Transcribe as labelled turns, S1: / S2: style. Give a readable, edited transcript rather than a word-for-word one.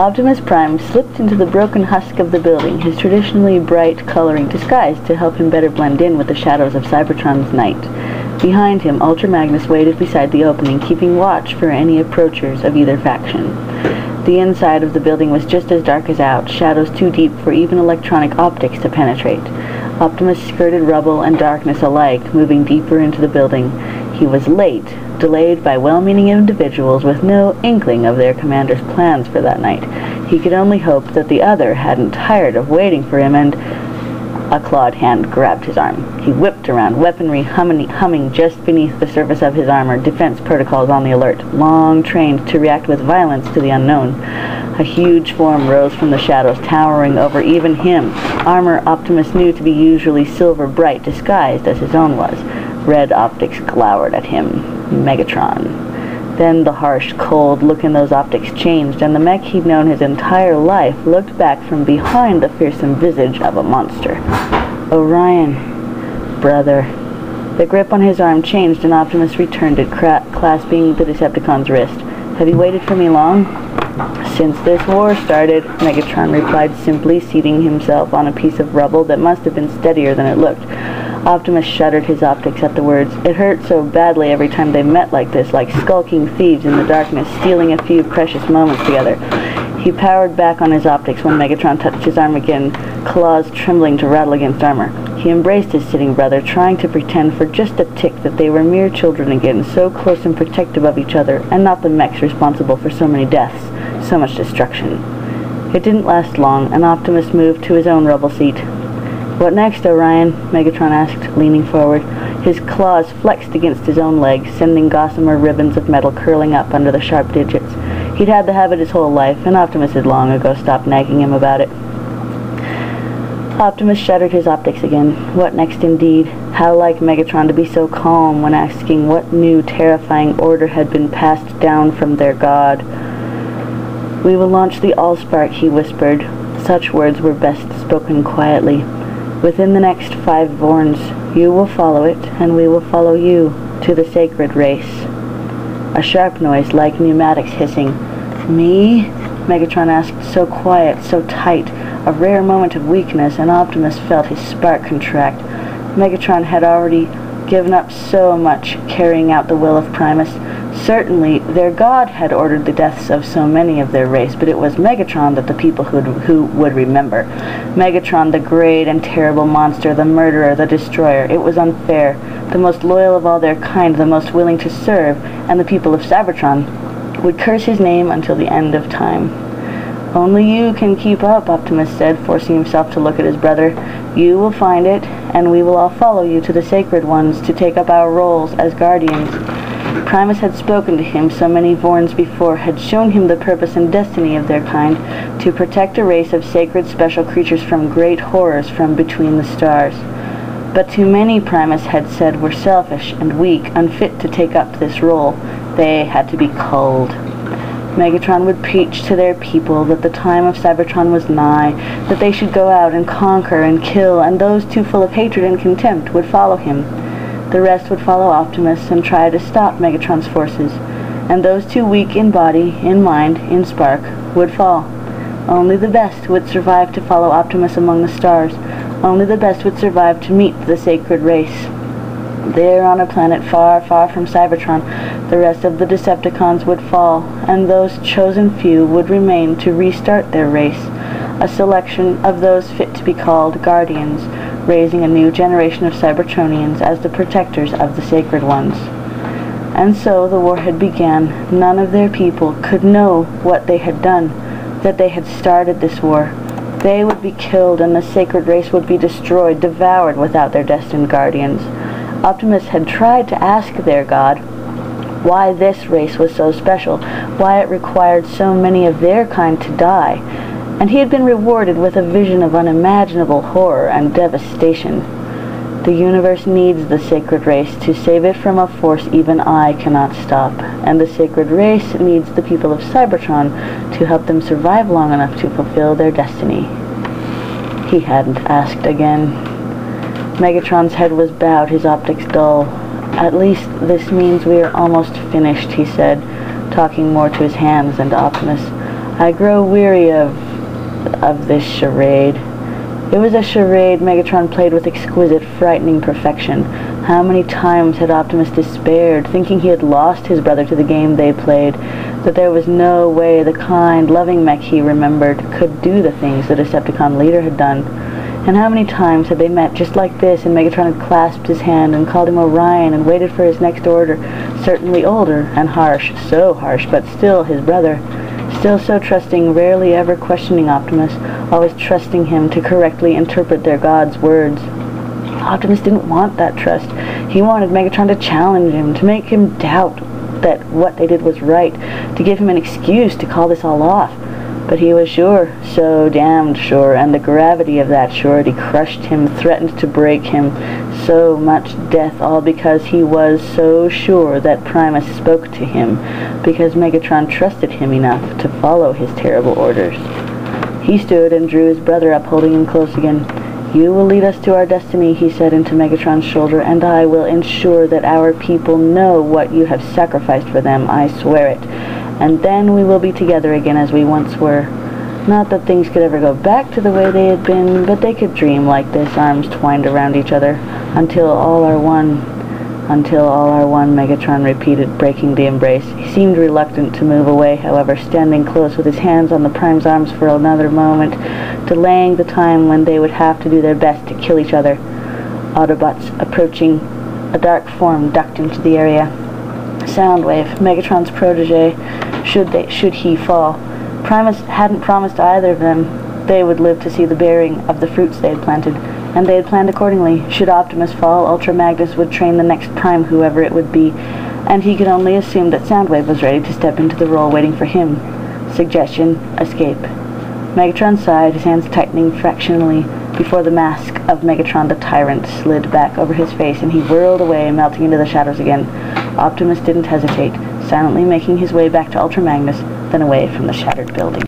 S1: Optimus Prime slipped into the broken husk of the building, his traditionally bright coloring disguised to help him better blend in with the shadows of Cybertron's night. Behind him, Ultra Magnus waited beside the opening, keeping watch for any approachers of either faction. The inside of the building was just as dark as out, shadows too deep for even electronic optics to penetrate. Optimus skirted rubble and darkness alike, moving deeper into the building. He was late, delayed by well-meaning individuals with no inkling of their commander's plans for that night. He could only hope that the other hadn't tired of waiting for him, and a clawed hand grabbed his arm. He whipped around, weaponry humming just beneath the surface of his armor, defense protocols on the alert, long trained to react with violence to the unknown. A huge form rose from the shadows, towering over even him. Armor Optimus knew to be usually silver bright, disguised as his own was. Red optics glowered at him. Megatron. Then the harsh, cold look in those optics changed, and the mech he'd known his entire life looked back from behind the fearsome visage of a monster. Orion. Brother. The grip on his arm changed, and Optimus returned it, clasping the Decepticon's wrist. Have you waited for me long? Since this war started, Megatron replied simply, seating himself on a piece of rubble that must have been steadier than it looked. Optimus shuddered his optics at the words. It hurt so badly every time they met like this, like skulking thieves in the darkness, stealing a few precious moments together. He powered back on his optics when Megatron touched his arm again, claws trembling to rattle against armor. He embraced his sitting brother, trying to pretend for just a tick that they were mere children again, so close and protective of each other, and not the mechs responsible for so many deaths, so much destruction. It didn't last long, and Optimus moved to his own rubble seat. What next, Orion? Megatron asked, leaning forward. His claws flexed against his own leg, sending gossamer ribbons of metal curling up under the sharp digits. He'd had the habit his whole life, and Optimus had long ago stopped nagging him about it. Optimus shuddered his optics again. What next indeed? How like Megatron to be so calm when asking what new terrifying order had been passed down from their god. We will launch the Allspark, he whispered. Such words were best spoken quietly. Within the next 5 Vorns, you will follow it, and we will follow you to the sacred race. A sharp noise like pneumatics hissing. Me? Megatron asked, so quiet, so tight, a rare moment of weakness, and Optimus felt his spark contract. Megatron had already given up so much, carrying out the will of Primus. Certainly, their god had ordered the deaths of so many of their race, but it was Megatron that the people who would remember. Megatron, the great and terrible monster, the murderer, the destroyer. It was unfair. The most loyal of all their kind, the most willing to serve, and the people of Cybertron would curse his name until the end of time. Only you can keep up, Optimus said, forcing himself to look at his brother. You will find it, and we will all follow you to the Sacred Ones to take up our roles as guardians. Primus had spoken to him so many Vorns before, had shown him the purpose and destiny of their kind, to protect a race of sacred special creatures from great horrors from between the stars. But too many, Primus had said, were selfish and weak, unfit to take up this role. They had to be culled. Megatron would preach to their people that the time of Cybertron was nigh, that they should go out and conquer and kill, and those too full of hatred and contempt would follow him. The rest would follow Optimus and try to stop Megatron's forces, and those too weak in body, in mind, in spark, would fall. Only the best would survive to follow Optimus among the stars. Only the best would survive to meet the sacred race. There on a planet far, far from Cybertron, the rest of the Decepticons would fall, and those chosen few would remain to restart their race, a selection of those fit to be called Guardians, raising a new generation of Cybertronians as the protectors of the Sacred Ones. And so the warhead began. None of their people could know what they had done, that they had started this war. They would be killed, and the sacred race would be destroyed, devoured without their destined guardians. Optimus had tried to ask their god why this race was so special, why it required so many of their kind to die, and he had been rewarded with a vision of unimaginable horror and devastation. The universe needs the sacred race to save it from a force even I cannot stop, and the sacred race needs the people of Cybertron to help them survive long enough to fulfill their destiny. He hadn't asked again. Megatron's head was bowed, his optics dull. At least this means we are almost finished, he said, talking more to his hands than to Optimus. I grow weary of this charade. It was a charade Megatron played with exquisite, frightening perfection. How many times had Optimus despaired, thinking he had lost his brother to the game they played, that there was no way the kind, loving mech he remembered could do the things the Decepticon leader had done. And how many times had they met just like this, and Megatron had clasped his hand and called him Orion and waited for his next order, certainly older and harsh, so harsh, but still his brother. Still so trusting, rarely ever questioning Optimus, always trusting him to correctly interpret their god's words. Optimus didn't want that trust. He wanted Megatron to challenge him, to make him doubt that what they did was right, to give him an excuse to call this all off. But he was sure, so damned sure, and the gravity of that surety crushed him, threatened to break him. So much death, all because he was so sure that Primus spoke to him, because Megatron trusted him enough to follow his terrible orders. He stood and drew his brother up, holding him close again. "You will lead us to our destiny," he said into Megatron's shoulder, "and I will ensure that our people know what you have sacrificed for them, I swear it. And then we will be together again as we once were. Not that things could ever go back to the way they had been, but they could dream like this, arms twined around each other, until all are one." "Until all are one," Megatron repeated, breaking the embrace. He seemed reluctant to move away, however, standing close with his hands on the Prime's arms for another moment, delaying the time when they would have to do their best to kill each other. Autobots approaching. A dark form ducked into the area. Soundwave, Megatron's protege, should he fall. Primus hadn't promised either of them they would live to see the bearing of the fruits they had planted, and they had planned accordingly. Should Optimus fall, Ultra Magnus would train the next Prime, whoever it would be, and he could only assume that Soundwave was ready to step into the role waiting for him. Suggestion: escape. Megatron sighed, his hands tightening fractionally before the mask of Megatron the Tyrant slid back over his face, and he whirled away, melting into the shadows again. Optimus didn't hesitate, silently making his way back to Ultra Magnus, then away from the shattered building.